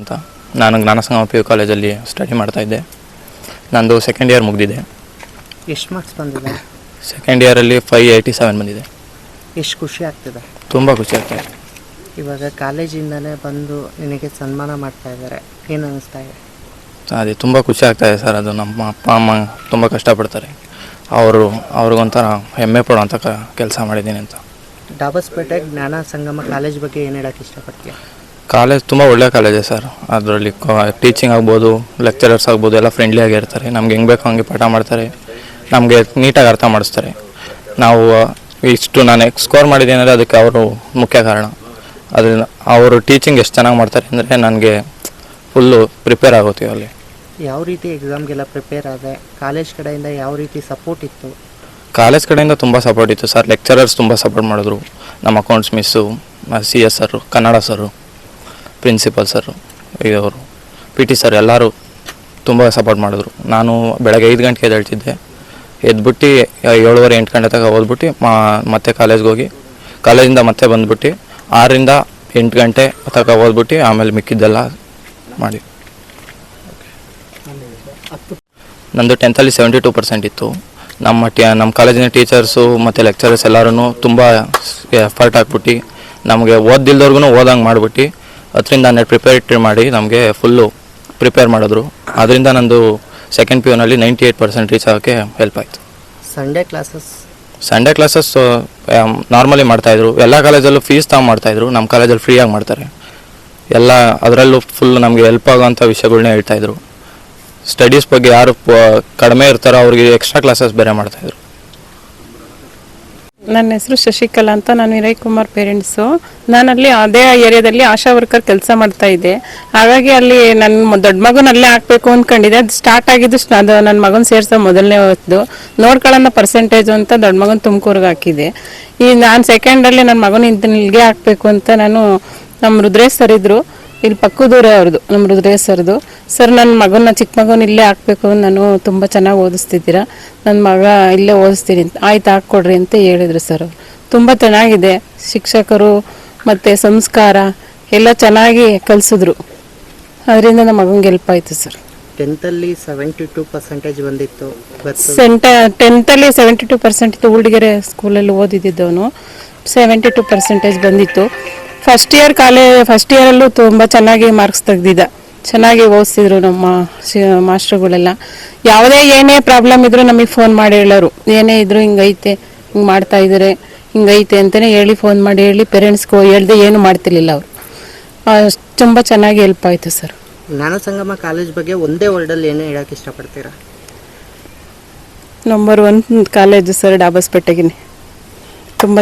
ಅಂತ. ನಾನು ಜ್ಞಾನಸಂಗಮ PU ಕಾಲೇಜಲ್ಲಿ ಸ್ಟಡಿ ಮಾಡ್ತಾಯಿದ್ದೆ. ನಂದು ಸೆಕೆಂಡ್ ಇಯರ್ ಮುಗಿದಿದೆ. ಎಷ್ಟು ಮಾರ್ಕ್ಸ್ ಬಂದಿದೆ? ಸೆಕೆಂಡ್ ಇಯರಲ್ಲಿ 587 ಬಂದಿದೆ. ಎಷ್ಟು ಖುಷಿ ಆಗ್ತಿದೆ? ತುಂಬ ಖುಷಿ ಆಗ್ತಾಯಿದೆ. ಇವಾಗ ಕಾಲೇಜಿಂದನೇ ಬಂದು ನಿನಗೆ ಸನ್ಮಾನ ಮಾಡ್ತಾ ಇದ್ದಾರೆ, ಏನು ಅನ್ನಿಸ್ತಾ ಇದೆ? ಅದೇ ತುಂಬ ಖುಷಿ ಆಗ್ತಾಯಿದೆ ಸರ್. ಅದು ನಮ್ಮ ಅಪ್ಪ ಅಮ್ಮ ತುಂಬ ಕಷ್ಟಪಡ್ತಾರೆ. ಅವ್ರಿಗೊಂಥರ ಹೆಮ್ಮೆ ಪಡುವಂಥ ಕೆಲಸ ಮಾಡಿದ್ದೀನಿ ಅಂತ. ಡಾಬಸ್ಪೇಟೆ ಜ್ಞಾನ ಸಂಗಮ ಕಾಲೇಜ್ ಬಗ್ಗೆ ಏನು ಹೇಳೋಕ್ಕೆ ಇಷ್ಟಪಡ್ತೀಯ? ಕಾಲೇಜ್ ತುಂಬ ಒಳ್ಳೆಯ ಕಾಲೇಜೇ ಸರ್. ಅದರಲ್ಲಿ ಟೀಚಿಂಗ್ ಆಗ್ಬೋದು, ಲೆಕ್ಚರರ್ಸ್ ಆಗ್ಬೋದು, ಎಲ್ಲ ಫ್ರೆಂಡ್ಲಿಯಾಗಿ ಇರ್ತಾರೆ. ನಮ್ಗೆ ಹೆಂಗೆ ಬೇಕೋ ಹಂಗೆ ಪಾಠ ಮಾಡ್ತಾರೆ. ನಮಗೆ ನೀಟಾಗಿ ಅರ್ಥ ಮಾಡಿಸ್ತಾರೆ. ನಾವು ಇಷ್ಟು ನಾನು ಸ್ಕೋರ್ ಮಾಡಿದ್ದೀನಿ ಅಂದರೆ ಅದಕ್ಕೆ ಅವರು ಮುಖ್ಯ ಕಾರಣ. ಅದರಿಂದ ಅವರು ಟೀಚಿಂಗ್ ಎಷ್ಟು ಚೆನ್ನಾಗಿ ಮಾಡ್ತಾರೆ ಅಂದರೆ ನನಗೆ ಫುಲ್ಲು ಪ್ರಿಪೇರ್ ಆಗೋತೀವಿ ಅಲ್ಲಿ. ಯಾವ ರೀತಿ ಎಕ್ಸಾಮ್ಗೆಲ್ಲ ಪ್ರಿಪೇರ್ ಆದೆ? ಕಾಲೇಜ್ ಕಡೆಯಿಂದ ಯಾವ ರೀತಿ ಸಪೋರ್ಟ್ ಇತ್ತು? ಕಾಲೇಜ್ ಕಡೆಯಿಂದ ತುಂಬ ಸಪೋರ್ಟ್ ಇತ್ತು ಸರ್. ಲೆಕ್ಚರರ್ಸ್ ತುಂಬ ಸಪೋರ್ಟ್ ಮಾಡಿದ್ರು. ನಮ್ಮ ಅಕೌಂಟ್ಸ್ ಮಿಸ್ಸು, CS ಸರು, ಕನ್ನಡ ಸರು, ಪ್ರಿನ್ಸಿಪಲ್ ಸರು, ಇವರು PT ಸರ್ ಎಲ್ಲರೂ ತುಂಬ ಸಪೋರ್ಟ್ ಮಾಡಿದ್ರು. ನಾನು ಬೆಳಗ್ಗೆ 5 ಗಂಟೆಗೆ ಎದ್ದೇಳ್ತಿದ್ದೆ. ಎದ್ಬಿಟ್ಟು 7:30 8 ಗಂಟೆ ತನಕ ಓದ್ಬಿಟ್ಟು ಮತ್ತೆ ಕಾಲೇಜ್ಗೆ ಹೋಗಿ ಕಾಲೇಜಿಂದ ಮತ್ತೆ ಬಂದ್ಬಿಟ್ಟು 6ರಿಂದ 8 ಗಂಟೆ ತನಕ ಓದ್ಬಿಟ್ಟು ಆಮೇಲೆ ಮಿಕ್ಕಿದ್ದೆಲ್ಲ ಮಾಡಿ. ನಂದು 10th 72% ಇತ್ತು. ನಮ್ಮ ಕಾಲೇಜಿನ ಟೀಚರ್ಸು ಮತ್ತು ಲೆಕ್ಚರರ್ಸ್ ಎಲ್ಲರೂ ತುಂಬ ಎಫರ್ಟ್ ಹಾಕ್ಬಿಟ್ಟು ನಮಗೆ ಓದಿಲ್ದವ್ರಿಗೂ ಓದಂಗೆ ಮಾಡಿಬಿಟ್ಟು 10ರಿಂದ 12 ಪ್ರಿಪೇರ್ ಮಾಡಿ ನಮಗೆ ಫುಲ್ಲು ಪ್ರಿಪೇರ್ ಮಾಡಿದ್ರು. ಅದರಿಂದ ನಂದು ಸೆಕೆಂಡ್ PUನಲ್ಲಿ 98% ರೀಚ್ ಆಗೋಕ್ಕೆ ಹೆಲ್ಪ್ ಆಯಿತು. ಸಂಡೇ ಕ್ಲಾಸಸ್ ನಾರ್ಮಲಿ ಮಾಡ್ತಾಯಿದ್ರು. ಎಲ್ಲ ಕಾಲೇಜಲ್ಲೂ ಫೀಸ್ ಮಾಡ್ತಾಯಿದ್ರು. ನಮ್ಮ ಕಾಲೇಜಲ್ಲಿ ಫ್ರೀಯಾಗಿ ಮಾಡ್ತಾರೆ. ಎಲ್ಲ ಅದರಲ್ಲೂ ಫುಲ್ ನಮಗೆ ಹೆಲ್ಪ್ ಆಗೋವಂಥ ವಿಷಯಗಳ್ನೇ ಹೇಳ್ತಾಯಿದ್ರು. ಸ್ಟಡೀಸ್ ಬಗ್ಗೆ ಯಾರು ಕಡಿಮೆ ಇರ್ತಾರೋ ಅವ್ರಿಗೆ ಎಕ್ಸ್ಟ್ರಾ ಕ್ಲಾಸಸ್ ಬೇರೆ ಮಾಡ್ತಾಯಿದ್ರು. ನನ್ನ ಹೆಸರು ಶಶಿಕಲಾ ಅಂತ. ನಾನು ವಿನಯ್ ಕುಮಾರ್ ಪೇರೆಂಟ್ಸು. ನಾನಲ್ಲಿ ಅದೇ ಏರಿಯಾದಲ್ಲಿ ಆಶಾ ವರ್ಕರ್ ಕೆಲಸ ಮಾಡ್ತಾ ಇದ್ದೆ. ಹಾಗಾಗಿ ಅಲ್ಲಿ ನನ್ನ ದೊಡ್ಡ ಮಗನ ಅಲ್ಲೇ ಹಾಕಬೇಕು ಅಂದ್ಕೊಂಡಿದ್ದೆ. ಅದು ಸ್ಟಾರ್ಟ್ ಆಗಿದ್ದು ಅದು ನನ್ನ ಮಗನ ಸೇರಿಸೋ ಮೊದಲನೇ ಹೊತ್ತು ನೋಡ್ಕೊಳ್ಳೋಣ ಪರ್ಸೆಂಟೇಜು ಅಂತ ದೊಡ್ಡ ಮಗನ ತುಮಕೂರಿಗೆ ಹಾಕಿದ್ದೆ. ಈ ನಾನು ಸೆಕೆಂಡಲ್ಲಿ ನನ್ನ ಮಗನ ಇಲ್ಲಿಗೆ ಹಾಕಬೇಕು ಅಂತ ನಾನು ನಮ್ಮ ರುದ್ರೇಶ್ ಸರ್ ಇದ್ದರು, ಇಲ್ಲಿ ಪಕ್ಕದೂರೇ ಅವ್ರದ್ದು, ನಮ್ಮ ರುದ್ರೇಶ್ ಸರ್ದು. ಸರ್ ನನ್ನ ಮಗನ ಚಿಕ್ಕ ಮಗನ ಇಲ್ಲೇ ಹಾಕಬೇಕು, ನಾನು ತುಂಬ ಚೆನ್ನಾಗಿ ಓದಿಸ್ತಿದ್ದೀರಾ, ನನ್ನ ಮಗ ಇಲ್ಲೇ ಓದಿಸ್ತೀನಿ ಅಂತ. ಆಯ್ತು ಹಾಕ್ಕೊಡ್ರಿ ಅಂತ ಹೇಳಿದರು ಸರ್. ತುಂಬ ಚೆನ್ನಾಗಿದೆ ಶಿಕ್ಷಕರು ಮತ್ತು ಸಂಸ್ಕಾರ ಎಲ್ಲ ಚೆನ್ನಾಗಿ ಕಲಿಸಿದ್ರು. ಅದರಿಂದ ನಮ್ಮ ಮಗನಿಗೆ ಹೆಲ್ಪ್ ಆಯಿತು ಸರ್. 10th 72% ಬಂದಿತ್ತು. 10th 72% ಇತ್ತು. ಹುಡುಗರೆ ಸ್ಕೂಲಲ್ಲಿ ಓದಿದ್ದವನು 72% ಬಂದಿತ್ತು. ಫಸ್ಟ್ ಇಯರಲ್ಲೂ ತುಂಬ ಚೆನ್ನಾಗಿ ಮಾರ್ಕ್ಸ್ ತೆಗ್ದಿದ್ದ. ಚೆನ್ನಾಗಿ ಓದಿಸಿದ್ರು ನಮ್ಮ ಮಾಸ್ಟ್ರುಗಳೆಲ್ಲ. ಯಾವುದೇ ಏನೇ ಪ್ರಾಬ್ಲಮ್ ಇದ್ರೂ ನಮಗೆ ಫೋನ್ ಮಾಡಿ ಹೇಳೋರು. ಏನೇ ಇದ್ರೂ ಹಿಂಗೈತೆ, ಹಿಂಗೆ ಮಾಡ್ತಾ ಇದ್ದಾರೆ, ಹಿಂಗೈತೆ ಅಂತಲೇ ಹೇಳಿ ಫೋನ್ ಮಾಡಿ ಹೇಳಿ ಪೇರೆಂಟ್ಸ್ಗೆ ಹೇಳ್ದೆ ಏನು ಮಾಡ್ತಿರ್ಲಿಲ್ಲ ಅವರು. ತುಂಬ ಚೆನ್ನಾಗಿ ಹೆಲ್ಪ್ ಆಯಿತು ಸರ್. ಜ್ಞಾನ ಸಂಗಮ ಕಾಲೇಜ್ ಬಗ್ಗೆ ಒಂದೇ ವರ್ಡಲ್ಲಿ ಏನು ಹೇಳೋಕ್ಕೆ ಇಷ್ಟಪಡ್ತೀರಾ? Number 1 college sir ಡಾಬಸ್ಪೇಟೆಗೆ.